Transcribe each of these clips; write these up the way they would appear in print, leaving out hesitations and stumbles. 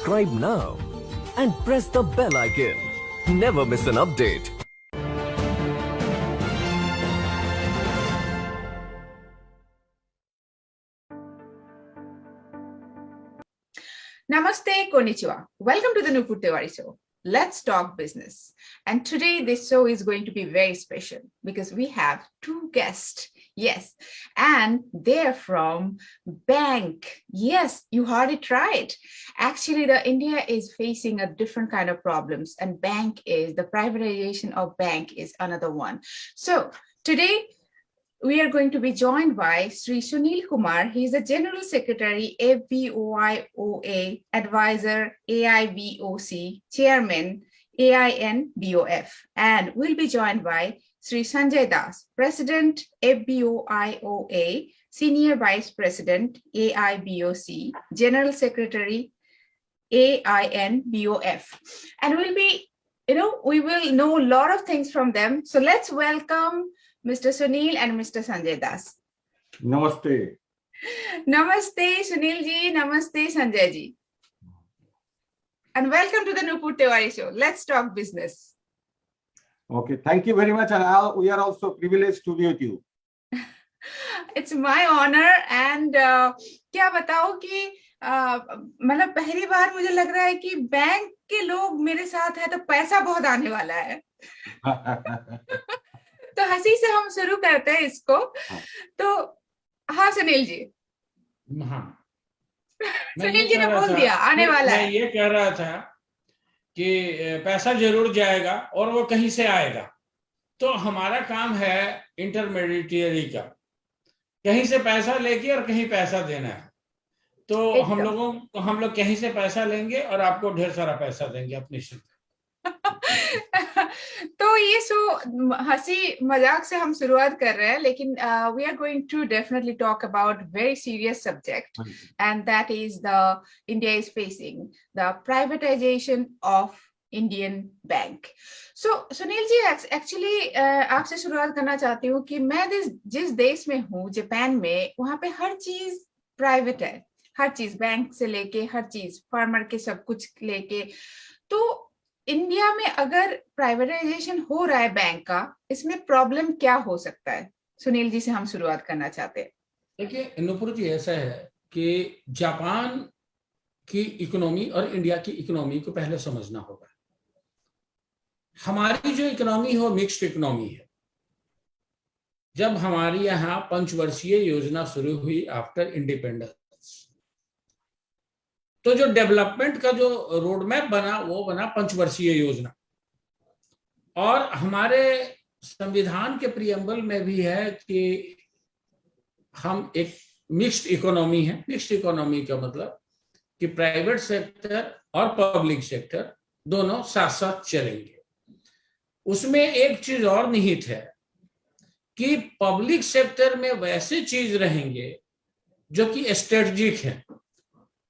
subscribe now and press the bell icon. Never miss an update. Namaste, konnichiwa. Welcome to the Nupur Tiwari Show. Let's talk business. And today this show is going to be very special because we have two guests. Yes, and they're from bank. Yes, you heard it right. Actually, the India is facing a different kind of problems, and the privatization of bank is another one. So today we are going to be joined by Sri Sunil Kumar. He's the General Secretary, FBOIOA, Advisor, AIBOC, Chairman, AINBOF. And we'll be joined by Sri Sanjay Das, President, FBOIOA, Senior Vice President, AIBOC, General Secretary, AINBOF. And we will know a lot of things from them. So let's welcome Mr. Sunil and Mr. Sanjay Das. Namaste. Namaste, Sunil ji. Namaste, Sanjay ji. And welcome to the Nupur Tiwari Show. Let's talk business. Okay, thank you very much. And we are also privileged to be with you. It's my honor. And क्या बताओ कि मतलब पहली बार मुझे लग रहा है कि बैंक के लोग मेरे साथ है तो पैसा बहुत आने वाला है. तो हंसी से हम शुरू करते हैं इसको. तो हाँ सुनील जी. हाँ, सुनील जी ने बोल दिया आने वाला है. मैं ये कह रहा था कि पैसा जरूर जाएगा और वो कहीं से आएगा. तो हमारा काम है इंटरमीडिएटरी का, कहीं से पैसा लेके और कहीं पैसा देना है. तो हम लोग कहीं से पैसा लेंगे और आपको ढेर सारा पैसा देंगे अपनी शुद्ध. तो ये हंसी मजाक से हम शुरुआत कर रहे हैं, लेकिन we are going to definitely talk about very serious subject, and that is the India is facing the privatization of Indian bank. So Sunil ji, actually आपसे शुरुआत करना चाहती हूँ कि मैं जिस देश में हूँ, जापान में, वहाँ पे हर चीज प्राइवेट है. हर चीज, बैंक से लेके हर चीज, फार्मर के सब कुछ लेके. तो इंडिया में अगर प्राइवेटाइजेशन हो रहा है बैंक का, इसमें प्रॉब्लम क्या हो सकता है? सुनील जी से हम शुरुआत करना चाहते हैं. देखिए नुपुर जी, ऐसा है कि जापान की इकोनॉमी और इंडिया की इकोनॉमी को पहले समझना होगा. हमारी जो इकोनॉमी है वो मिक्स्ड इकोनॉमी है. जब हमारी यहाँ पंचवर्षीय योजना शुरू हुई आफ्टर इंडिपेंडेंस, तो जो डेवलपमेंट का जो रोड मैप बना वो बना पंचवर्षीय योजना. और हमारे संविधान के प्रियम्बल में भी है कि हम एक मिक्स्ड इकोनॉमी है. मिक्स्ड इकोनॉमी का मतलब कि प्राइवेट सेक्टर और पब्लिक सेक्टर दोनों साथ साथ चलेंगे. उसमें एक चीज और निहित है कि पब्लिक सेक्टर में वैसे चीज रहेंगे जो कि स्ट्रेटेजिक है.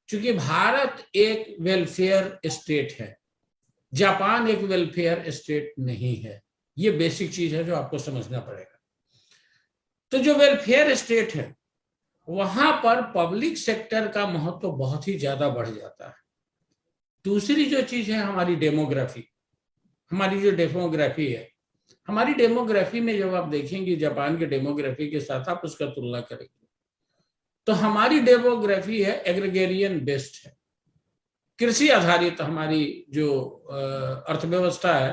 क्योंकि भारत एक वेलफेयर स्टेट है, जापान एक वेलफेयर स्टेट नहीं है. ये बेसिक चीज है जो आपको समझना पड़ेगा. तो जो वेलफेयर स्टेट है वहां पर पब्लिक सेक्टर का महत्व बहुत ही ज्यादा बढ़ जाता है. दूसरी जो चीज है हमारी डेमोग्राफी. हमारी जो डेमोग्राफी है, हमारी डेमोग्राफी में जब आप देखेंगे जापान के डेमोग्राफी के साथ आप उसका तुलना करेंगे तो हमारी डेमोग्राफी है एग्रीगेरियन बेस्ड है, कृषि आधारित. हमारी जो अर्थव्यवस्था है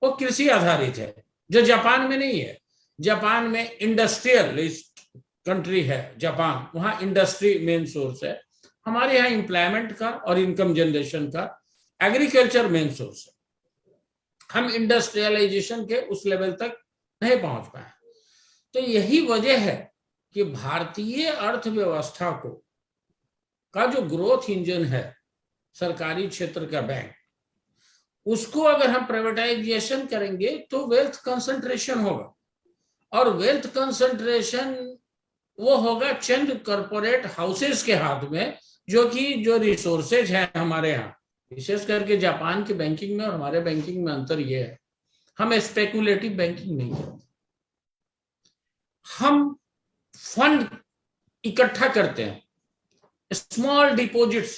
वो कृषि आधारित है, जो जापान में नहीं है. जापान में इंडस्ट्रियलिस्ट कंट्री है जापान, वहां इंडस्ट्री मेन सोर्स है. हमारे यहाँ एम्प्लॉयमेंट का और इनकम जनरेशन का एग्रीकल्चर मेन सोर्स है. हम इंडस्ट्रियलाइजेशन के उस लेवल तक नहीं पहुंच पाए. तो यही वजह है कि भारतीय अर्थव्यवस्था का जो ग्रोथ इंजन है सरकारी क्षेत्र का बैंक, उसको अगर हम प्राइवेटाइजेशन करेंगे तो वेल्थ कंसंट्रेशन होगा. और वेल्थ कंसंट्रेशन वो होगा चंद कॉर्पोरेट हाउसेस के हाथ में, जो रिसोर्सेज है हमारे यहाँ. विशेष करके जापान के बैंकिंग में और हमारे बैंकिंग में अंतर यह है, हम स्पेकुलेटिव बैंकिंग नहीं करते. हम फंड इकट्ठा करते हैं, स्मॉल डिपॉजिट्स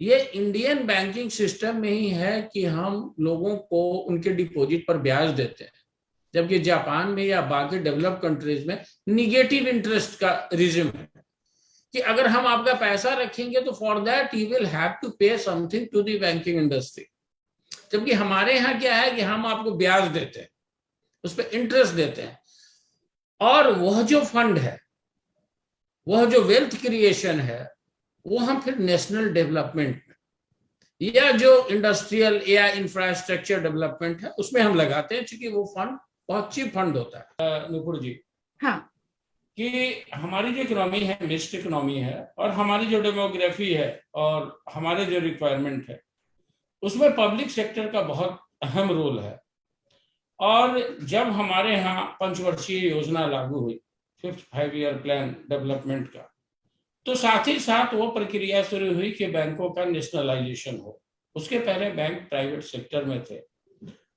ये इंडियन बैंकिंग सिस्टम में ही है कि हम लोगों को उनके डिपॉजिट पर ब्याज देते हैं, जबकि जापान में या बाकी डेवलप कंट्रीज में निगेटिव इंटरेस्ट का रिजिम है कि अगर हम आपका पैसा रखेंगे तो for that you will have to pay something to the banking industry. जबकि हमारे यहाँ क्या है कि हम आपको ब्याज देते हैं, उस पर इंटरेस्ट देते हैं, और वह जो फंड है, वह जो वेल्थ क्रिएशन है, वो हम फिर नेशनल डेवलपमेंट या जो इंडस्ट्रियल या इंफ्रास्ट्रक्चर डेवलपमेंट है उसमें हम लगाते हैं, क्योंकि वो फंड बहुत चीप फंड होता है। नुपुर जी, हाँ, कि हमारी जो इकोनॉमी है मिक्स्ड इकोनॉमी है, और हमारी जो डेमोग्राफी है और हमारे जो रिक्वायरमेंट है, उसमें पब्लिक सेक्टर का बहुत अहम रोल है। और जब हमारे यहाँ पंचवर्षीय योजना लागू हुई, 5th 5-year प्लान डेवलपमेंट का, तो साथ ही साथ वो प्रक्रिया शुरू हुई कि बैंकों का नेशनलाइजेशन हो। उसके पहले बैंक प्राइवेट सेक्टर में थे,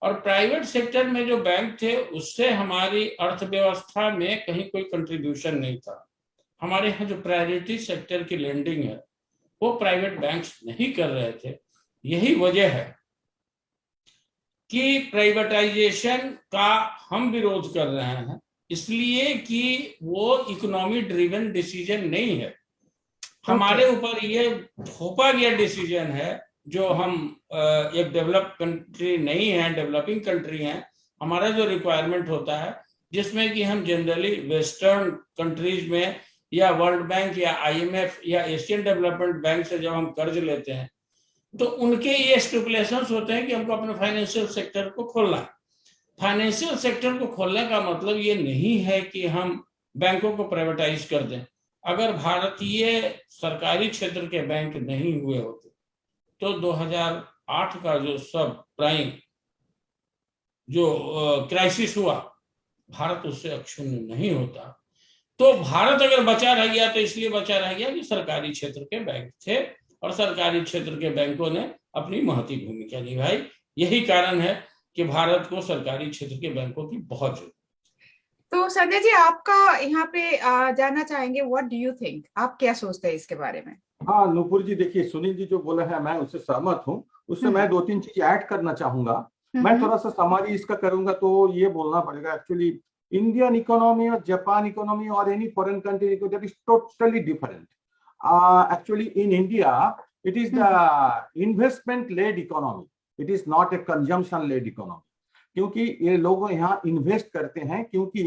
और प्राइवेट सेक्टर में जो बैंक थे उससे हमारी अर्थव्यवस्था में कहीं कोई कंट्रीब्यूशन नहीं था। हमारे यहाँ जो प्रायोरिटी सेक्टर की लेंडिंग है वो प्राइवेट बैंक्स नहीं कर रहे थे। यही वजह है कि प्राइवेटाइजेशन का हम विरोध कर रहे हैं, इसलिए कि वो इकोनॉमी ड्रिवन डिसीजन नहीं है। हमारे ऊपर ये थोपा गया डिसीजन है, जो हम एक डेवलप कंट्री नहीं है, डेवलपिंग कंट्री है। हमारा जो रिक्वायरमेंट होता है, जिसमें कि हम जनरली वेस्टर्न कंट्रीज में या वर्ल्ड बैंक या IMF या एशियन डेवलपमेंट बैंक से जब हम कर्ज लेते हैं, तो उनके ये स्टिपुलेशंस होते हैं कि हमको अपने फाइनेंशियल सेक्टर को खोलना है। फाइनेंशियल सेक्टर को खोलने का मतलब ये नहीं है कि हम बैंकों को प्राइवेटाइज कर दें। अगर भारतीय सरकारी क्षेत्र के बैंक नहीं हुए होते तो 2008 का जो सब प्राइम जो क्राइसिस हुआ, भारत उससे अक्षुण्ण नहीं होता। तो भारत अगर बचा रह गया तो इसलिए बचा रह गया कि सरकारी क्षेत्र के बैंक थे, और सरकारी क्षेत्र के बैंकों ने अपनी महती भूमिका निभाई। यही कारण है कि भारत को सरकारी क्षेत्र के बैंकों की बहुत जरूरत। तो संजय जी, आपका यहाँ पे जानना चाहेंगे, व्हाट डू यू थिंक, आप क्या सोचते हैं इसके बारे में? हाँ नुपुर जी, देखिए सुनील जी जो बोला है मैं उससे सहमत हूँ। उससे मैं 2-3 चीज ऐड करना चाहूंगा। मैं थोड़ा सा समरी इसका करूंगा तो ये बोलना पड़ेगा, एक्चुअली इंडियन इकोनॉमी और जापान इकोनॉमी और any foreign country that is totally different. Actually in India it is the investment led economy, it is not a consumption led economy। क्योंकि ये लोग यहाँ इन्वेस्ट करते हैं, क्योंकि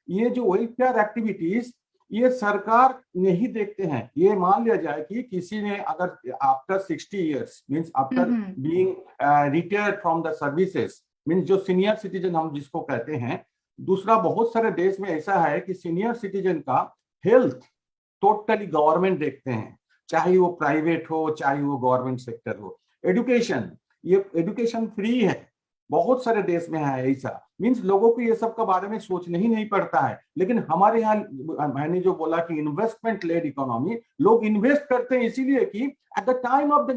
ये जो वेलफेयर एक्टिविटीज ये सरकार नहीं देखते हैं। ये मान लिया जाए कि किसी ने अगर after 60 years means after being retired from the services, means जो सीनियर सिटीजन हम जिसको कहते हैं, दूसरा बहुत सारे देश में ऐसा है कि सीनियर सिटीजन का हेल्थ टोटली गवर्नमेंट देखते हैं, चाहे वो प्राइवेट हो चाहे वो गवर्नमेंट सेक्टर हो। एजुकेशन, ये एजुकेशन फ्री है, बहुत सारे देश में है ऐसा। मींस लोगों को ये सब के बारे में सोचना ही नहीं पड़ता है। लेकिन हमारे यहाँ मैंने जो बोला कि इन्वेस्टमेंट लेड इकोनॉमी, लोग इन्वेस्ट करते हैं इसीलिए कि at the time of the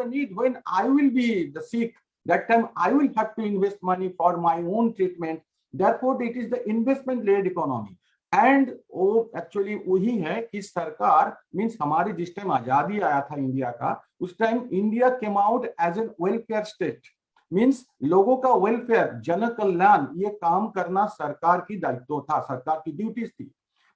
need when I will be the sick, that time I will have to invest money for my own treatment, therefore it is the investment led economy. And वो actually वही है कि सरकार means हमारी जिस time आजादी आया था इंडिया का, उस time India came out as an welfare state. Means लोगों का वेलफेयर, जन कल्याण, ये काम करना सरकार की दायित्व था, सरकार की ड्यूटीज थी।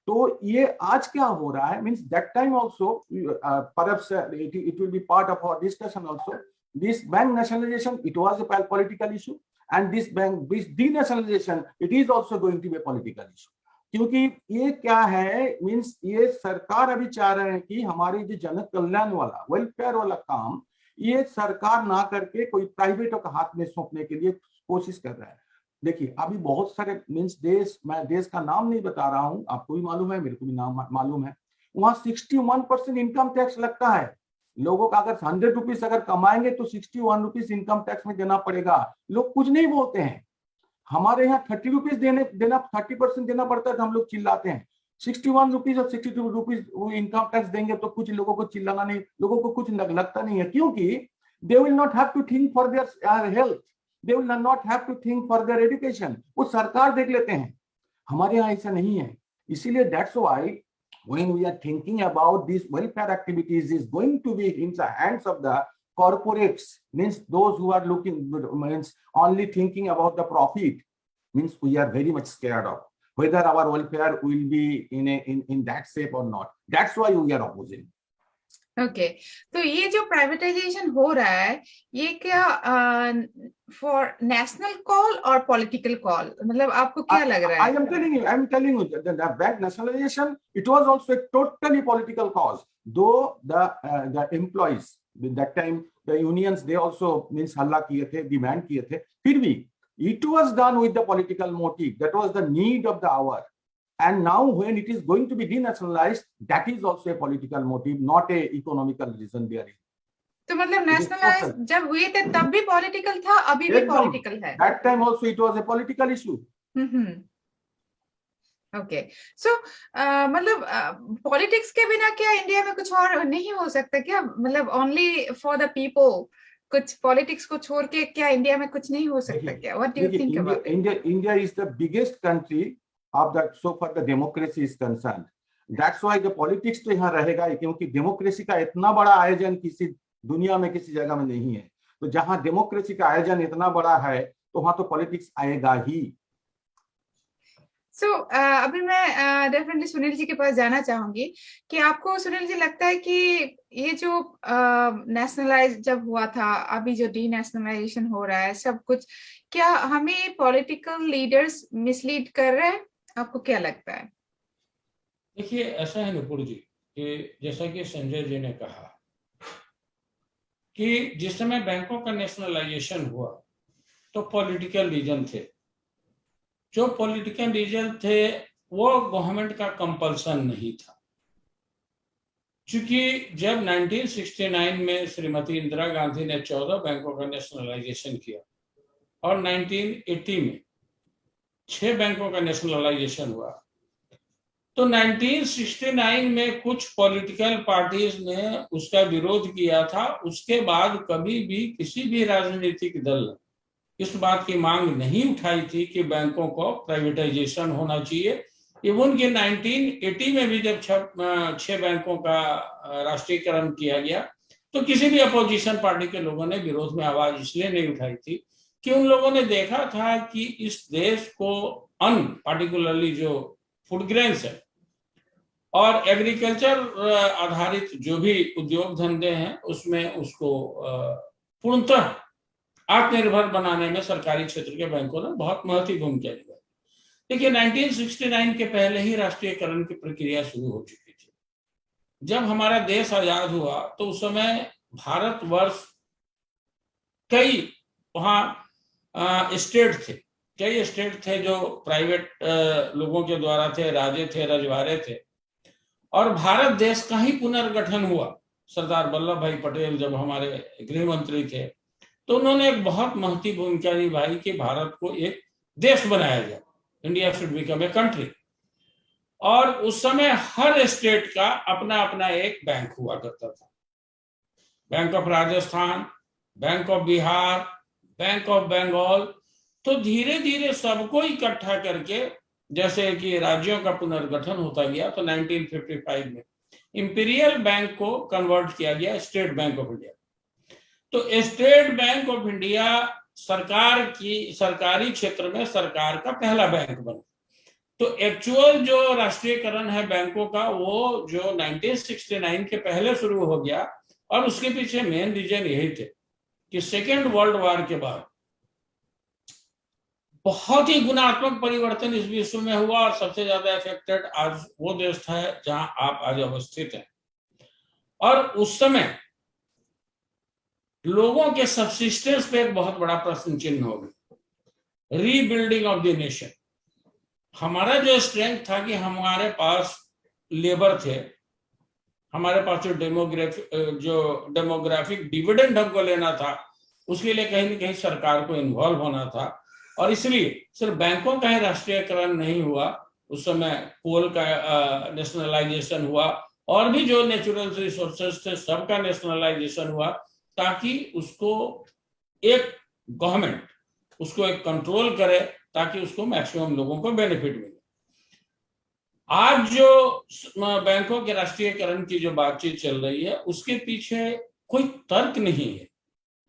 तो ये आज क्या हो रहा है, means that time also perhaps it will be part of our discussion also, this bank nationalization it was a political issue, and this bank denationalization it is also going to be a political issue. क्योंकि ये क्या है, means ये सरकार अभी चाह रहे हैं कि हमारी जो जन कल्याण वाला वेलफेयर वाला काम ये सरकार ना करके कोई प्राइवेटों के हाथ में सौंपने के लिए कोशिश कर रहा है। देखिए अभी बहुत सारे मीन्स देश, मैं देश का नाम नहीं बता रहा हूँ, आपको भी मालूम है, मेरे को भी नाम मालूम है, वहां 61% इनकम टैक्स लगता है। लोगों का अगर 100 रुपीज अगर कमाएंगे तो 61 रुपीज इनकम टैक्स में देना पड़ेगा। लोग कुछ नहीं बोलते हैं। हमारे यहाँ 30 रुपीज देना 30% देना पड़ता है तो हम लोग चिल्लाते हैं। 61 रुपीज और 62 रुपीज वो इनकम टैक्स देंगे तो कुछ लोगों को चिल्लाना नहीं, लोगों को कुछ लगता नहीं है, क्योंकि they will not have to think for their health, they will not have to think for their education, वो सरकार देख लेते हैं। हमारे यहाँ ऐसा नहीं है, इसीलिए that's why when we are thinking about these welfare activities is going to be in the hands of the corporates, means those who are looking, means only thinking about the profit, means we are very much scared of whether our welfare will be in that shape or not. That's why we are opposing. Okay तो ये जो privatisation हो रहा है ये क्या for national call और political call, मतलब आपको क्या लग रहा है? I am telling you that the bank nationalization, it was also a totally political cause, though the employees that time, the unions, they also means हल्ला किए थे, demand किए थे, फिर भी it was done with the political motive. That was the need of the hour. And now when it is going to be denationalized, that is also a political motive, not a economical reason there is. तो मतलब nationalise जब हुए थे तब भी political था, अभी भी पॉलिटिकल है? That time also it was a political issue. Okay so मतलब पॉलिटिक्स के बिना क्या इंडिया में कुछ और नहीं हो सकता क्या? मतलब ओनली फॉर द पीपल, कुछ पॉलिटिक्स को छोड़ के क्या इंडिया में कुछ नहीं हो सकता क्या? What do you think about it? India is the biggest country of that, so far the democracy is concerned. That's why the politics तो यहाँ रहेगा ही, क्योंकि डेमोक्रेसी का इतना बड़ा आयोजन किसी दुनिया में किसी जगह में नहीं है। तो जहाँ डेमोक्रेसी का आयोजन इतना बड़ा है तो वहाँ तो पॉलिटिक्स आएगा ही। सो अभी मैं डेफिनेटली सुनील जी के पास जाना चाहूंगी कि आपको सुनील जी लगता है कि ये जो नेशनलाइज जब हुआ था, अभी जो डीनेशनलाइजेशन हो रहा है सब कुछ, क्या हमें पॉलिटिकल लीडर्स मिसलीड कर रहे हैं? आपको क्या लगता है? देखिए ऐसा है नुपुर जी कि जैसा कि संजय जी ने कहा कि जिस समय बैंकों का नेशनलाइजेशन हुआ तो पॉलिटिकल रीजन थे, जो पॉलिटिकल रीजन थे वो गवर्नमेंट का कंपल्सन नहीं था। क्योंकि जब 1969 में श्रीमती इंदिरा गांधी ने 14 बैंकों का नेशनलाइजेशन किया और 1980 में 6 बैंकों का नेशनलाइजेशन हुआ, तो 1969 में कुछ पॉलिटिकल पार्टीज ने उसका विरोध किया था। उसके बाद कभी भी किसी भी राजनीतिक दल ने इस बात की मांग नहीं उठाई थी कि बैंकों को प्राइवेटाइजेशन होना चाहिए। इवन कि 1980 में भी जब 6 बैंकों का राष्ट्रीयकरण किया गया तो किसी भी अपोजिशन पार्टी के लोगों ने विरोध में आवाज इसलिए नहीं उठाई थी कि उन लोगों ने देखा था कि इस देश को अन्न, पार्टिकुलरली जो फूड ग्रेन्स है और एग्रीकल्चर आधारित जो भी उद्योग धंधे हैं उसमें उसको पूर्णतः आत्मनिर्भर बनाने में सरकारी क्षेत्र के बैंकों ने बहुत महत्वपूर्ण भूमिका निभाई। देखिए 1969 के पहले ही राष्ट्रीयकरण की प्रक्रिया शुरू हो चुकी थी। जब हमारा देश आजाद हुआ तो उस समय भारतवर्ष कई वहाँ स्टेट थे, कई स्टेट थे जो प्राइवेट लोगों के द्वारा थे, राजे थे, रजवाड़े थे, और भारत देश का ही पुनर्गठन हुआ। सरदार वल्लभ भाई पटेल जब हमारे गृह मंत्री थे तो उन्होंने एक बहुत महत्वपूर्ण भूमिका निभाई कि भारत को एक देश बनाया जाए, India should become a country. और उस समय हर स्टेट का अपना अपना एक बैंक हुआ करता था, bank of Rajasthan, bank of Bihar, bank of Bengal. तो धीरे धीरे सबको इकट्ठा करके जैसे कि राज्यों का पुनर्गठन होता गया तो 1955 में इंपीरियल बैंक को कन्वर्ट किया गया स्टेट बैंक ऑफ इंडिया। तो स्टेट बैंक ऑफ इंडिया सरकार की सरकारी क्षेत्र में सरकार का पहला बैंक बना। तो एक्चुअल जो राष्ट्रीयकरण है बैंकों का वो जो 1969 के पहले शुरू हो गया, और उसके पीछे मेन रीजन यही थे कि सेकेंड वर्ल्ड वॉर के बाद बहुत ही गुणात्मक परिवर्तन इस विश्व में हुआ और सबसे ज्यादा इफेक्टेड आज वो देश है जहां आप आज अवस्थित हैं। और उस समय लोगों के सब्सिस्टेंस पे एक बहुत बड़ा प्रश्न चिन्ह हो गया, रीबिल्डिंग ऑफ द नेशन। हमारा जो स्ट्रेंथ था कि हमारे पास लेबर थे, हमारे पास जो डेमोग्राफिक डिविडेंड हमको लेना था, उसके लिए कहीं ना कहीं सरकार को इन्वॉल्व होना था। और इसलिए सिर्फ बैंकों का ही राष्ट्रीयकरण नहीं हुआ, उस समय कोल का नेशनलाइजेशन हुआ और भी जो नेचुरल रिसोर्सेज थे सबका नेशनलाइजेशन हुआ, ताकि उसको एक गवर्नमेंट उसको एक कंट्रोल करे ताकि उसको मैक्सिमम लोगों को बेनिफिट मिले। आज जो बैंकों के राष्ट्रीयकरण की जो बातचीत चल रही है उसके पीछे कोई तर्क नहीं है।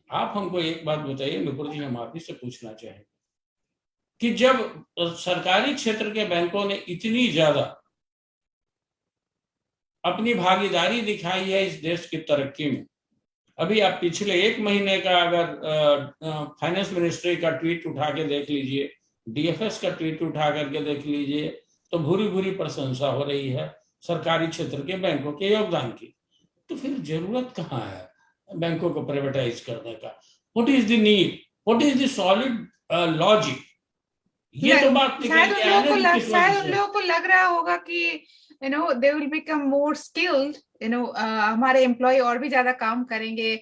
आप हमको एक बात बताइए नुपुर जी, हम आप ही से पूछना चाहेंगे कि जब सरकारी क्षेत्र के बैंकों ने इतनी ज्यादा अपनी भागीदारी दिखाई है इस देश की तरक्की में, अभी आप पिछले एक महीने का अगर फाइनेंस मिनिस्ट्री का ट्वीट उठा के देख लीजिए, डीएफएस का ट्वीट उठा करके देख लीजिए, तो भूरी भूरी प्रशंसा हो रही है सरकारी क्षेत्र के बैंकों के योगदान की। तो फिर जरूरत कहाँ है बैंकों को प्राइवेटाइज करने का? What is the need, what is the solid logic? ये तो बात शायद उन लोगों को लग रहा होगा कि they will become more skilled, हमारे एम्प्लॉय और भी ज्यादा काम करेंगे।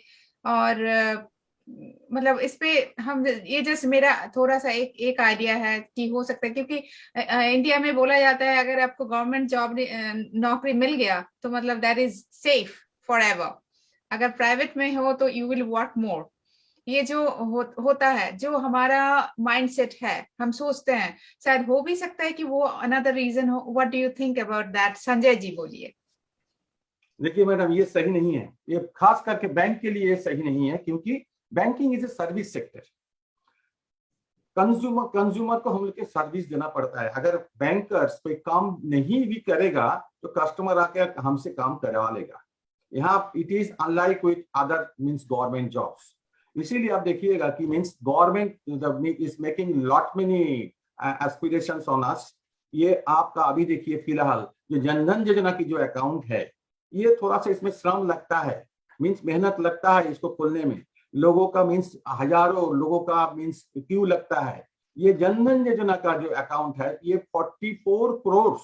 और मतलब इस पे हम ये जस्ट मेरा थोड़ा सा एक आइडिया है कि हो सकता है, क्योंकि इंडिया में बोला जाता है अगर आपको गवर्नमेंट जॉब नौकरी मिल गया तो मतलब that is safe for ever. अगर प्राइवेट में हो तो यू विल वर्क मोर। ये जो होता है, जो हमारा माइंडसेट है, हम सोचते हैं, शायद हो भी सकता है कि वो अनदर रीजन हो। What do you think about that? Sanjay ji बोलिए। देखिए मैडम, ये सही नहीं है, ये खास करके बैंक के लिए सही नहीं है, क्योंकि banking is a service sector. Consumer को हम लोग के सर्विस देना पड़ता है। अगर बैंकर्स कोई काम नहीं भी करेगा तो कस्टमर आके हमसे काम करवा लेगा। यहाँ it is unlike with other means government jobs. इसीलिए आप देखिएगा कि means government is making lot many aspirations on us. ये आपका अभी देखिए फिलहाल जो जनधन योजना की जो अकाउंट है, ये थोड़ा सा इसमें श्रम लगता है, मींस मेहनत लगता है इसको खोलने में। लोगों का मींस हजारों लोगों का मींस क्यों लगता है। ये जनधन योजना का जो अकाउंट है, ये 44 करोड़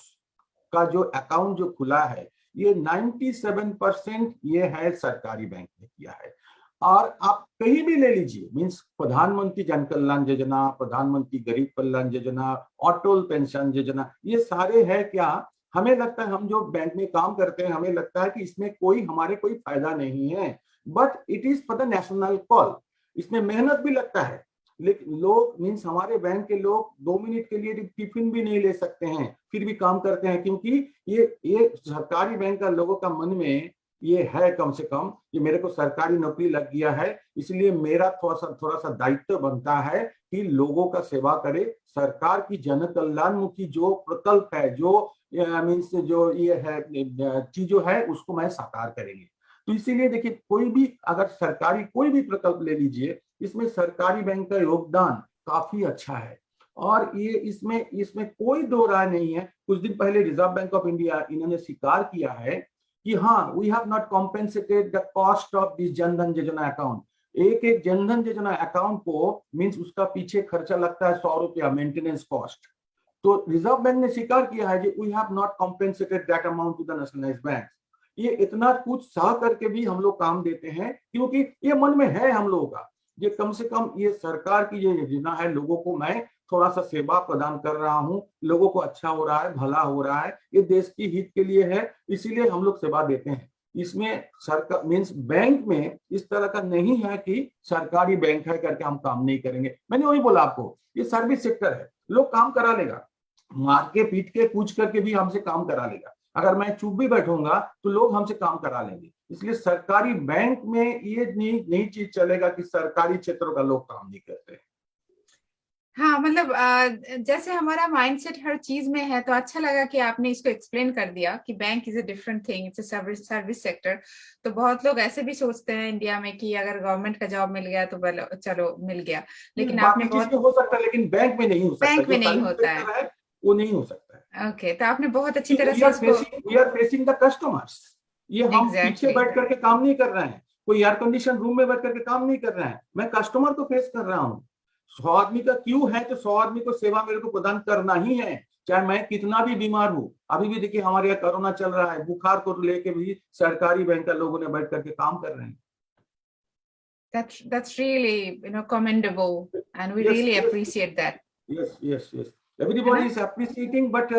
का जो अकाउंट जो खुला है, ये 97% ये है सरकारी बैंक ने किया है। और आप कहीं भी ले लीजिए, मींस प्रधानमंत्री जन कल्याण योजना, प्रधानमंत्री गरीब कल्याण योजना, अटल पेंशन योजना, ये सारे है क्या? हमें लगता है, हम जो बैंक में काम करते हैं, हमें लगता है कि इसमें हमारे कोई फायदा नहीं है, but it is for the national call. इसमें मेहनत भी लगता है, लेकिन लोग मींस हमारे बैंक के लोग 2 मिनट के लिए टिफिन भी नहीं ले सकते हैं, फिर भी काम करते हैं, क्योंकि ये सरकारी बैंक का लोगों का मन में ये है कम से कम कि मेरे को सरकारी नौकरी लग गया है, इसलिए मेरा थोड़ा सा दायित्व बनता है कि लोगों का सेवा करे। सरकार की जन कल्याणमुखी जो प्रकल्प है, जो मीन्स जो ये है चीजों है, उसको मैं साकार करेंगे। तो इसीलिए देखिए, कोई भी अगर सरकारी कोई भी प्रकल्प ले लीजिए, इसमें सरकारी बैंक का योगदान काफी अच्छा है। और ये इसमें कोई दो राय नहीं है। कुछ दिन पहले रिजर्व बैंक ऑफ इंडिया इन्होंने स्वीकार किया है कि हाँ, we have not compensated the cost of this Jan Dhan Yojana account. एक जनधन योजना अकाउंट को मींस उसका पीछे खर्चा लगता है 100 रुपया मेंटेनेंस कॉस्ट। तो रिजर्व बैंक ने स्वीकार किया है कि we have not compensated that amount to the nationalised bank. ये इतना कुछ सह करके भी हम लोग काम देते हैं, क्योंकि ये मन में है हम लोगों का, ये कम से कम ये सरकार की ये योजना है, लोगों को मैं थोड़ा सा सेवा प्रदान कर रहा हूँ, लोगों को अच्छा हो रहा है, भला हो रहा है, ये देश की हित के लिए है, इसीलिए हम लोग सेवा देते हैं। इसमें सरकार मींस बैंक में इस तरह का नहीं है कि सरकारी बैंक है करके हम काम नहीं करेंगे। मैंने वही बोला आपको, ये सर्विस सेक्टर है, लोग काम करा लेगा, मार के पीट के पूछ करके भी हमसे काम करा लेगा। अगर मैं चुप भी बैठूंगा तो लोग हमसे काम करा लेंगे। इसलिए सरकारी बैंक में ये नई चीज चलेगा कि सरकारी क्षेत्रों का लोग काम नहीं करते हैं। हाँ, मतलब जैसे हमारा माइंडसेट हर चीज में है, तो अच्छा लगा कि आपने इसको एक्सप्लेन कर दिया कि bank is a different thing, it's a service sector. तो बहुत लोग ऐसे भी सोचते हैं इंडिया में कि अगर गवर्नमेंट का जॉब मिल गया तो चलो मिल गया, लेकिन आपने बहुत हो सकता है, लेकिन बैंक में नहीं हो सकता। बैंक में नहीं होता है, वो नहीं हो सकता है। ओके, तो आपने बहुत अच्छी तरह से we are facing the customers. ये हम पीछे बैठ करके काम नहीं कर रहे हैं, कोई एयर कंडीशन रूम में बैठ करके काम नहीं कर रहे हैं, मैं कस्टमर को फेस कर रहा हूँ। 100 आदमी का क्यों है तो 100 आदमी को सेवा मेरे को प्रदान करना ही है, चाहे मैं कितना भी बीमार हूँ। अभी भी देखिए हमारे यहाँ कोरोना चल रहा है, बुखार को लेके भी सरकारी बैंक का लोगों ने बैठ करके काम कर रहे हैं। That's really commendable, and we really appreciate that. Yes. Everybody is appreciating, but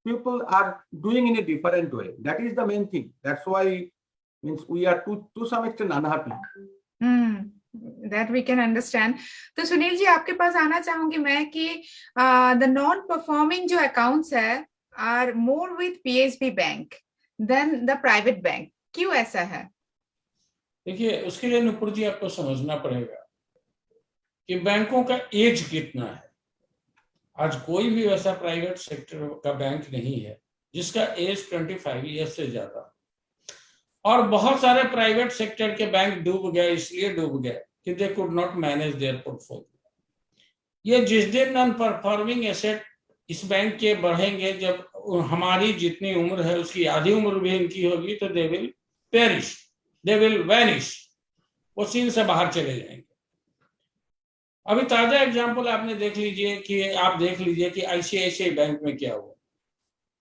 people are doing in a different way. That is the main thing. That's why means we are to some extent unhappy. That we can understand. तो सुनील जी, आपके पास आना चाहूंगी मैं कि the non performing जो accounts है, are more with PSB bank than the private bank. क्यों ऐसा है? देखिए, उसके लिए नुपुर जी आपको समझना पड़ेगा कि बैंकों का एज कितना है। आज कोई भी वैसा प्राइवेट सेक्टर का बैंक नहीं है जिसका एज 25 ईयर्स से ज्यादा। और बहुत सारे प्राइवेट सेक्टर के बैंक डूब गए, इसलिए डूब गए कि they could not manage there portfolio. ये जिस दिन नॉन परफॉर्मिंग एसेट इस बैंक के बढ़ेंगे, जब हमारी जितनी उम्र है उसकी आधी उम्र भी इनकी होगी, तो they will perish, they will vanish, वो सीन से बाहर चले जाएंगे। अभी ताजा एग्जांपल आपने देख लीजिए कि आईसीआईसीआई बैंक में क्या हुआ।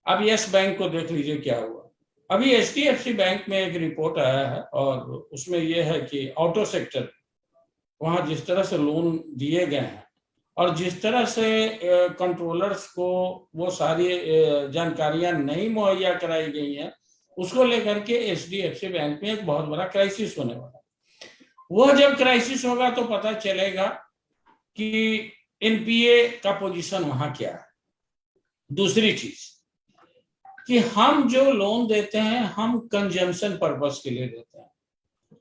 अब यस बैंक को देख लीजिए क्या हुआ। अभी एचडीएफसी बैंक में एक रिपोर्ट आया है और उसमें यह है कि ऑटो सेक्टर, वहां जिस तरह से लोन दिए गए हैं और जिस तरह से कंट्रोलर्स को वो सारी जानकारियां नहीं मुहैया कराई गई हैं, उसको लेकर के एचडीएफसी बैंक में एक बहुत बड़ा क्राइसिस होने वाला है। वह जब क्राइसिस होगा तो पता चलेगा कि एनपीए का पोजीशन वहां क्या है। दूसरी चीज कि हम जो लोन देते हैं हम कंजम्पशन पर्पस के लिए देते हैं।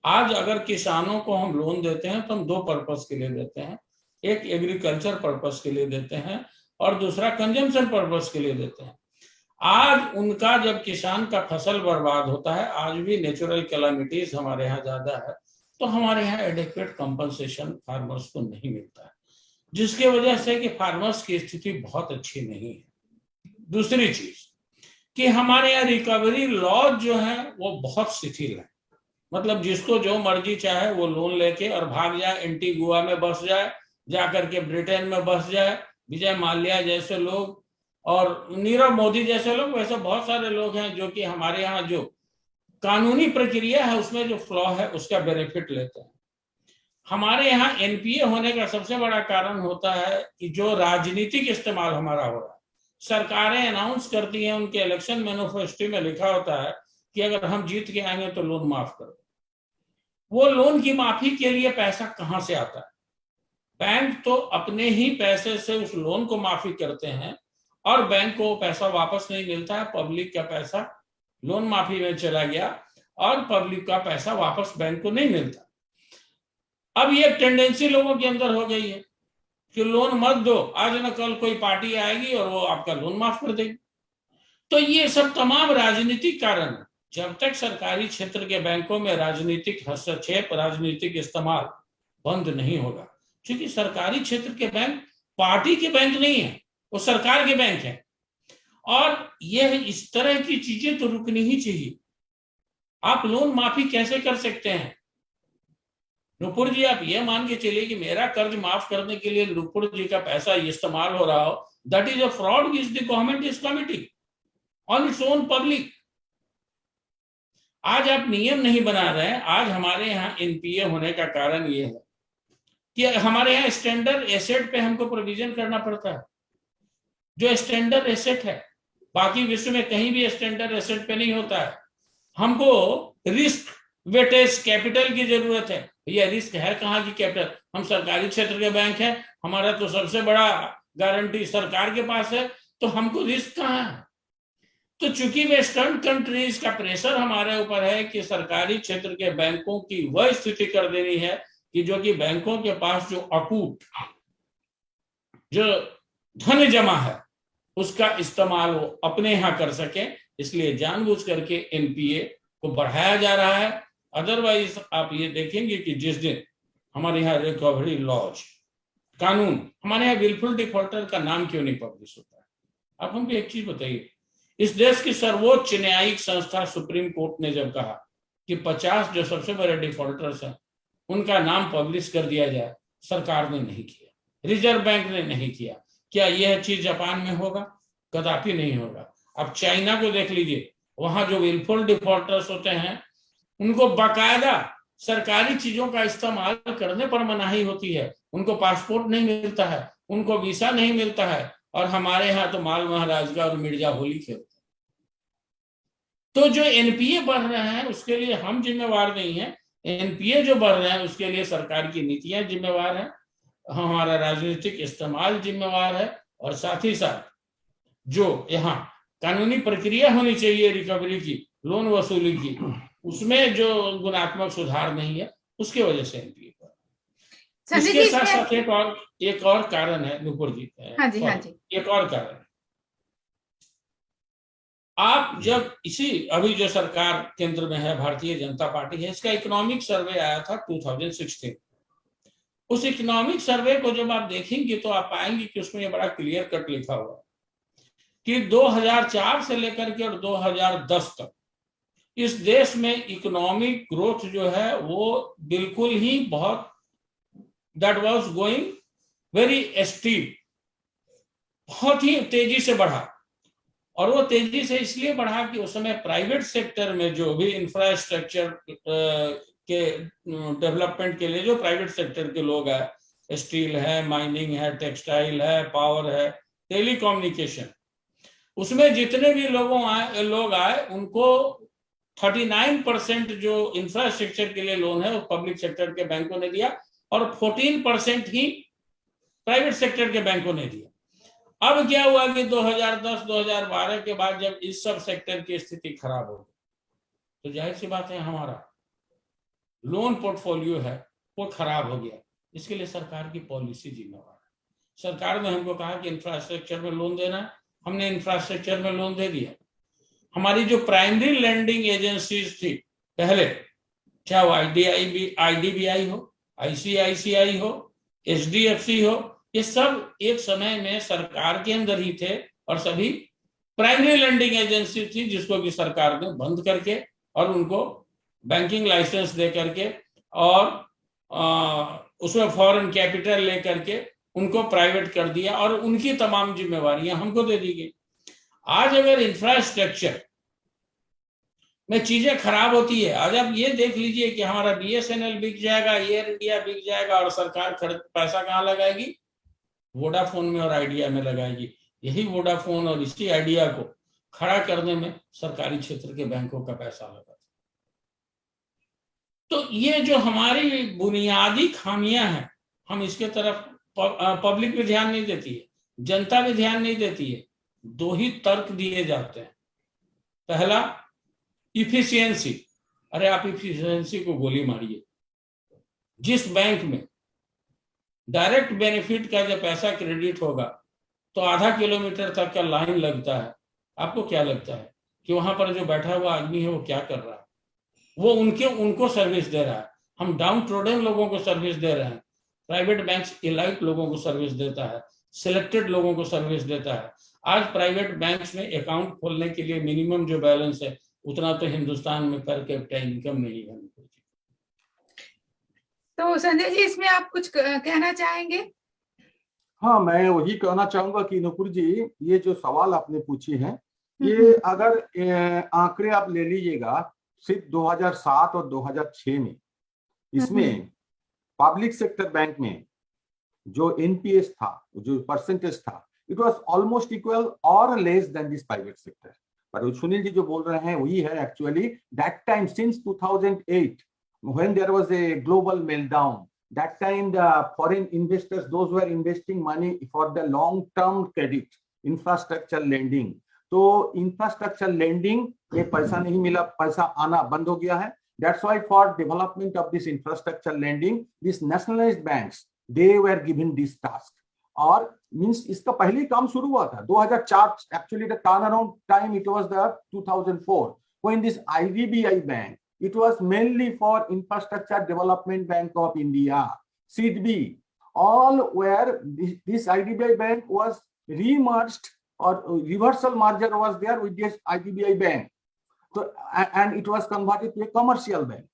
आज अगर किसानों को हम लोन देते हैं तो हम दो पर्पस के लिए देते हैं, एक एग्रीकल्चर पर्पस के लिए देते हैं और दूसरा कंजम्पशन पर्पस के लिए देते हैं। आज उनका जब किसान का फसल बर्बाद होता है, आज भी नेचुरल कैलामिटीज हमारे यहाँ ज्यादा है, तो हमारे यहाँ एडिक्वेट कंपनसेशन फार्मर्स को नहीं मिलता है, जिसके वजह से कि फार्मर्स की स्थिति बहुत अच्छी नहीं है। दूसरी चीज कि हमारे यहाँ रिकवरी लॉ जो है वो बहुत शिथिल है। मतलब जिसको जो मर्जी चाहे वो लोन लेके और भाग जाए, एंटीगुआ में बस जाए, जाकर के ब्रिटेन में बस जाए। विजय माल्या जैसे लोग और नीरव मोदी जैसे लोग, वैसे बहुत सारे लोग हैं जो कि हमारे यहाँ जो कानूनी प्रक्रिया है उसमें जो फ्लॉ है उसका बेनिफिट लेते हैं। हमारे यहाँ एनपीए होने का सबसे बड़ा कारण होता है कि जो राजनीतिक इस्तेमाल हमारा हो रहा है। सरकारें अनाउंस करती हैं, उनके इलेक्शन मैनिफेस्टो में लिखा होता है कि अगर हम जीत के आएंगे तो लोन माफ कर दो। वो लोन की माफी के लिए पैसा कहां से आता है? बैंक तो अपने ही पैसे से उस लोन को माफी करते हैं और बैंक को पैसा वापस नहीं मिलता है। पब्लिक का पैसा लोन माफी में चला गया और पब्लिक का पैसा वापस बैंक को नहीं मिलता। अब ये टेंडेंसी लोगों के अंदर हो गई है कि लोन मत दो, आज न कल कोई पार्टी आएगी और वो आपका लोन माफ कर देगी। तो ये सब तमाम राजनीतिक कारण है। जब तक सरकारी क्षेत्र के बैंकों में राजनीतिक हस्तक्षेप, राजनीतिक इस्तेमाल बंद नहीं होगा, क्योंकि सरकारी क्षेत्र के बैंक पार्टी के बैंक नहीं है, वो सरकार के बैंक है। और यह इस तरह की चीजें तो रुकनी ही चाहिए। आप लोन माफी कैसे कर सकते हैं? नुपुर जी, आप ये मान के चलिए कि मेरा कर्ज माफ करने के लिए नुपुर जी का पैसा इस्तेमाल हो रहा हो, that is a fraud which the government is committing on its own public. आज आप नियम नहीं बना रहे हैं। आज हमारे यहाँ एनपीए होने का कारण ये है कि हमारे यहाँ स्टैंडर्ड एसेट पे हमको प्रोविजन करना पड़ता है, जो स्टैंडर्ड एसेट है। बाकी विश्व में कहीं भी स्टैंडर्ड एसेट पे नहीं होता है। हमको रिस्क वेटेज कैपिटल की जरूरत है। भैया रिस्क है कहाँ की कैपिटल? हम सरकारी क्षेत्र के बैंक हैं, हमारा तो सबसे बड़ा गारंटी सरकार के पास है, तो हमको रिस्क कहाँ है? तो चूंकि वेस्टर्न कंट्रीज का प्रेशर हमारे ऊपर है कि सरकारी क्षेत्र के बैंकों की वह स्थिति कर देनी है कि जो कि बैंकों के पास जो अकूट जो धन जमा है उसका इस्तेमाल वो अपने यहाँ कर सके, इसलिए जानबूझ करके एनपीए को बढ़ाया जा रहा है। अदरवाइज आप ये देखेंगे कि जिस दिन हमारे यहाँ रिकवरी लॉज कानून, हमारे यहाँ विलफुल डिफॉल्टर का नाम क्यों नहीं पब्लिश होता है? आप हमको एक चीज बताइए, इस देश की सर्वोच्च न्यायिक संस्था सुप्रीम कोर्ट ने जब कहा कि 50 जो सबसे बड़े डिफॉल्टर्स हैं उनका नाम पब्लिश कर दिया जाए, सरकार ने नहीं किया, रिजर्व बैंक ने नहीं किया। क्या यह चीज जापान में होगा? कदापि नहीं होगा। अब चाइना को देख लीजिए, वहां जो विलफुल डिफॉल्टर्स होते हैं उनको बाकायदा सरकारी चीजों का इस्तेमाल करने पर मनाही होती है। उनको पासपोर्ट नहीं मिलता है, उनको वीसा नहीं मिलता है, और हमारे यहाँ तो माल महाराजगा और मिर्जा होली खेलते हैं। तो जो एनपीए बढ़ रहे हैं उसके लिए हम जिम्मेवार नहीं है। एनपीए जो बढ़ रहे हैं उसके लिए सरकार की नीतियां जिम्मेवार है, हमारा राजनीतिक इस्तेमाल जिम्मेवार है, और साथ ही साथ जो यहाँ कानूनी प्रक्रिया होनी चाहिए रिकवरी की, लोन वसूली की, उसमें जो गुणात्मक सुधार नहीं है उसके वजह से एनपीए पर। इसके साथ साथ एक और कारण है नुपुर जी, हाँ जी, हाँ जी, एक और कारण, आप जब अभी जो सरकार केंद्र में है, भारतीय जनता पार्टी है, इसका इकोनॉमिक सर्वे आया था 2016। उस इकोनॉमिक सर्वे को जब आप देखेंगे तो आप पाएंगे कि उसमें ये बड़ा क्लियर कट लिखा हुआ कि 2004 से लेकर के और 2010 तक इस देश में इकोनॉमिक ग्रोथ जो है वो बिल्कुल ही बहुत, that was going very steep, बहुत ही तेजी से बढ़ा। और वो तेजी से इसलिए बढ़ा कि उस समय प्राइवेट सेक्टर में जो भी इंफ्रास्ट्रक्चर के डेवलपमेंट के लिए जो प्राइवेट सेक्टर के लोग हैं, स्टील है, माइनिंग है, टेक्सटाइल है, पावर है, टेलीकम्युनिकेशन, उसमें जितने भी लोग आए उनको 39% जो इंफ्रास्ट्रक्चर के लिए लोन है वो पब्लिक सेक्टर के बैंकों ने दिया और 14% ही प्राइवेट सेक्टर के बैंकों ने दिया। अब क्या हुआ कि 2010-2012 के बाद जब इस सब सेक्टर की स्थिति खराब हो गई तो जाहिर सी बात है हमारा लोन पोर्टफोलियो है वो खराब हो गया। इसके लिए सरकार की पॉलिसी जिम्मेवार है। सरकार ने हमको कहा कि इंफ्रास्ट्रक्चर में लोन देना है, हमने इंफ्रास्ट्रक्चर में लोन दे दिया। हमारी जो प्राइमरी लैंडिंग एजेंसीज थी पहले, चाहे वो आईडीबीआई हो, आईसीआईसीआई हो, एचडीएफसी हो, ये सब एक समय में सरकार के अंदर ही थे और सभी प्राइमरी लैंडिंग एजेंसी थी जिसको कि सरकार ने बंद करके और उनको बैंकिंग लाइसेंस दे करके और उसमें फॉरेन कैपिटल लेकर के उनको प्राइवेट कर दिया और उनकी तमाम जिम्मेवारियां हमको दे दी गई। आज अगर इंफ्रास्ट्रक्चर में चीजें खराब होती है, आज आप ये देख लीजिए कि हमारा बीएसएनएल बिक जाएगा, एयर इंडिया बिक जाएगा और सरकार पैसा कहाँ लगाएगी? वोडाफोन में और आइडिया में लगाएगी। यही वोडाफोन और इसी आइडिया को खड़ा करने में सरकारी क्षेत्र के बैंकों का पैसा लगा। तो ये जो हमारी बुनियादी खामियां हैं, हम इसके तरफ पब्लिक भी ध्यान नहीं देती है, जनता भी ध्यान नहीं देती है। दो ही तर्क दिए जाते हैं। पहला, इफिशियंसी। अरे आप इफिशियंसी को गोली मारिए। जिस बैंक में डायरेक्ट बेनिफिट का जब पैसा क्रेडिट होगा तो आधा किलोमीटर तक का लाइन लगता है, आपको क्या लगता है कि वहां पर जो बैठा हुआ आदमी है वो क्या कर रहा है? वो उनको सर्विस दे रहा है। हम डाउन ट्रोडन लोगों को सर्विस दे रहे हैं। प्राइवेट बैंक्स इलाइट लोगों को सर्विस देता है, सिलेक्टेड लोगों को सर्विस देता है। आज प्राइवेट बैंक्स में अकाउंट खोलने के लिए मिनिमम जो बैलेंस है उतना तो हिंदुस्तान में पर कैपिटा इनकम नहीं है। तो संजय जी, इसमें आप कुछ कहना चाहेंगे? हाँ, मैं वही कहना चाहूंगा कि नुपुर जी, ये जो सवाल आपने पूछे हैं, ये अगर आंकड़े आप ले लीजिएगा सिर्फ 2007 और 2006 में, इसमें पब्लिक सेक्टर बैंक में जो एनपीएस था, जो परसेंटेज था, इट वाज ऑलमोस्ट इक्वल और less than this private sector. पर सुनील जी जो बोल रहे हैं वही है। Actually that time since 2008 when there was a global meltdown, that time the foreign investors, those who were investing money for the long term credit, infrastructure lending, तो infrastructure lending में पैसा नहीं मिला, पैसा आना बंद हो गया है। That's why for development of this infrastructure lending, these nationalized banks, they were given this task. और means इसका पहले ही काम शुरू हुआ था 2004, actually the turnaround time it was the 2004 when this IDBI bank, it was mainly for Infrastructure Development Bank of India, SIDB, all where this IDBI bank was re-merged or reversal merger was there with this IDBI bank. So, and it was converted to a commercial bank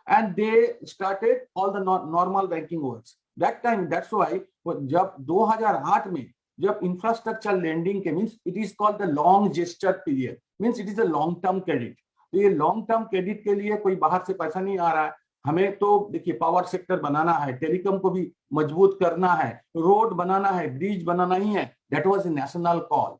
and they started all the normal banking works. That time, that's why जब 2008 में जब infrastructure lending के means it is called the long gesture period, means it is a long term credit. तो ये long term credit के लिए कोई बाहर से पैसा नहीं आ रहा है। हमें तो देखिए पावर सेक्टर बनाना है, टेलीकॉम को भी मजबूत करना है, रोड बनाना है, ब्रिज बनाना ही है। That was a national call.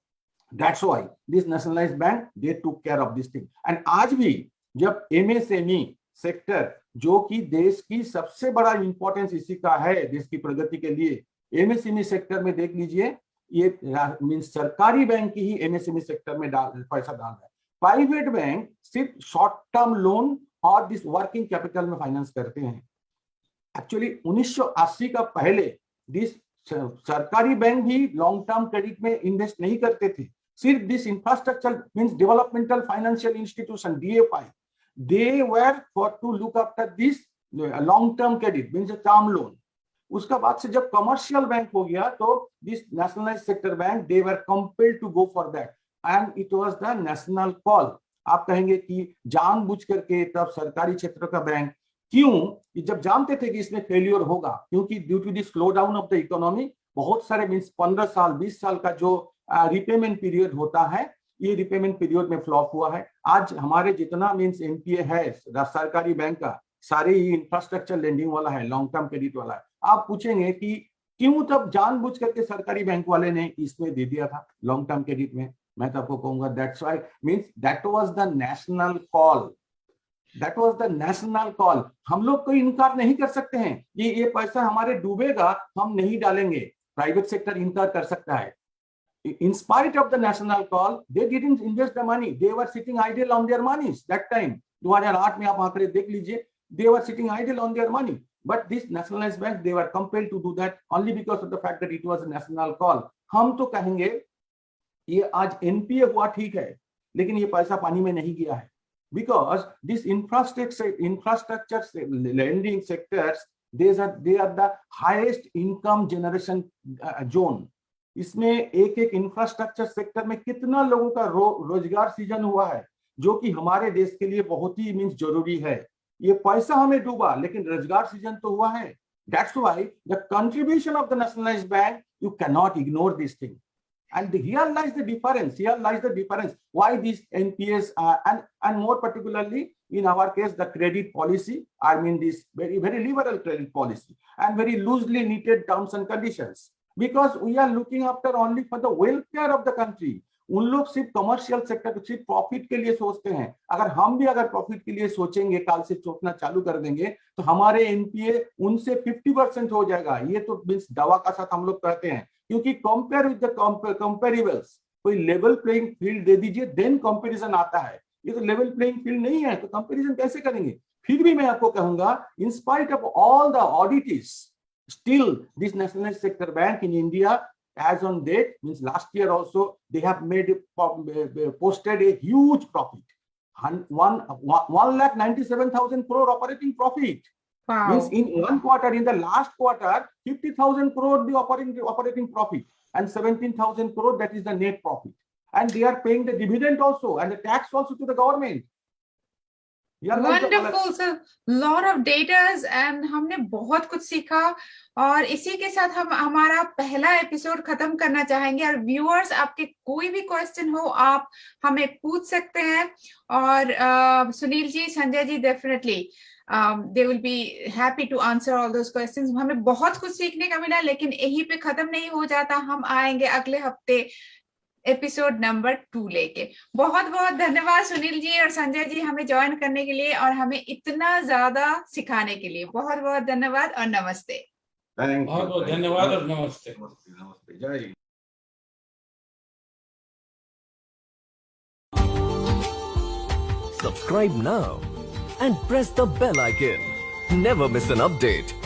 That's why this nationalised bank they took care of this thing. And आज भी जब एमएसएमई सेक्टर, जो कि देश की सबसे बड़ा इंपॉर्टेंस इसी का है देश की प्रगति के लिए, एमएसएमई सेक्टर में देख लीजिए ये मीन्स सरकारी बैंक ही एमएसएमई सेक्टर में पैसा डाल रहा है। प्राइवेट बैंक सिर्फ शॉर्ट टर्म लोन और दिस वर्किंग कैपिटल में फाइनेंस करते हैं। एक्चुअली 1980 का पहले दिस सरकारी बैंक भी लॉन्ग टर्म क्रेडिट में इन्वेस्ट नहीं करते थे। सिर्फ this infrastructure means developmental financial institution DFI, they were for to look after this long term credit means term loan. उसका बाद से जब कमर्शियल बैंक हो गया तो this nationalised sector bank they were compelled to go for that and it was the national call. आप कहेंगे कि जानबूझ करके तब सरकारी क्षेत्र का बैंक क्यों, जब जानते थे कि इसमें फेलियर होगा, क्योंकि due to the slow down of the economy बहुत सारे मींस 15 साल 20 साल का जो रिपेमेंट पीरियड होता है, ये रिपेमेंट पीरियड में फ्लॉप हुआ है। आज हमारे जितना मींस एनपीए है सरकारी बैंक का सारे ही इंफ्रास्ट्रक्चर लेंडिंग वाला है, लॉन्ग टर्म क्रेडिट वाला है। आप पूछेंगे कि क्यों तब जानबूझ करके सरकारी बैंक वाले ने इसमें दे दिया था लॉन्ग टर्म क्रेडिट में, मैं तो आपको कहूंगा that's why means that was the national call, that was the national call. हम लोग कोई इनकार नहीं कर सकते हैं कि ये पैसा हमारे डूबेगा, हम नहीं डालेंगे, प्राइवेट सेक्टर इनकार कर सकता है। In spite of the national call, they didn't invest the money. They were sitting idle on their monies that time. 2008 में आप आंकड़े देख लीजिए, they were sitting idle on their money. But this nationalized bank, they were compelled to do that only because of the fact that it was a national call. हम तो कहेंगे ये आज एनपीए हुआ ठीक है, लेकिन ये पैसा पानी में नहीं गया है, because this infrastructure lending sectors, they are the highest income generation zone. इसमें एक एक इंफ्रास्ट्रक्चर सेक्टर में कितना लोगों का रोजगार सृजन हुआ है, जो कि हमारे देश के लिए बहुत ही मींस जरूरी है। ये पैसा हमें डूबा लेकिन रोजगार सृजन तो हुआ है। That's why the contribution of the nationalized bank, you cannot ignore this thing. And here lies the difference. Here lies the difference. Why these NPAs and more particularly in our case the credit policy. I mean this very liberal credit policy and very loosely knitted terms and conditions. Because we are looking after only for the welfare of the country. उन लोग सिर्फ commercial sector सिर्फ profit के लिए सोचते हैं। अगर हम भी अगर प्रॉफिट के लिए सोचेंगे, काल से सोचना चालू कर देंगे, तो हमारे एनपीए उनसे 50% हो जाएगा। ये तो मींस दवा का साथ हम लोग कहते हैं, क्योंकि कंपेयर विद द कंपेरेबल्स, कोई लेवल प्लेइंग फील्ड दे दीजिए देन कंपैरिजन आता है। ये तो लेवल प्लेइंग फील्ड नहीं है, तो कंपैरिजन कैसे करेंगे? फिर भी मैं आपको कहूंगा, in spite of all the oddities, still this nationalized sector bank in India, as on date, means last year also, they have posted a huge profit, 1,97,000 crore operating profit. Wow. Means in one quarter, in the last quarter, 50,000 crore the operating profit and 17,000 crore that is the net profit, and they are paying the dividend also and the tax also to the government. Wonderful, sir. Lot of datas and हमने बहुत कुछ सीखा, और इसी के साथ हम हमारा पहला एपिसोड खत्म करना चाहेंगे। और व्यूअर्स, आपके कोई भी क्वेश्चन हो आप हमें पूछ सकते हैं, और Sunil ji, Sanjay ji, definitely they will be happy to answer all those questions. हमें बहुत कुछ सीखने का मिला, लेकिन यहीं पे खत्म नहीं हो जाता। हम आएंगे अगले हफ्ते एपिसोड नंबर 2 लेके। बहुत बहुत धन्यवाद सुनील जी और संजय जी हमें ज्वाइन करने के लिए और हमें इतना ज्यादा सिखाने के लिए। बहुत बहुत धन्यवाद और नमस्ते। बहुत बहुत धन्यवाद और नमस्ते। नमस्ते, जय। Subscribe now and press the bell icon. Never miss an update.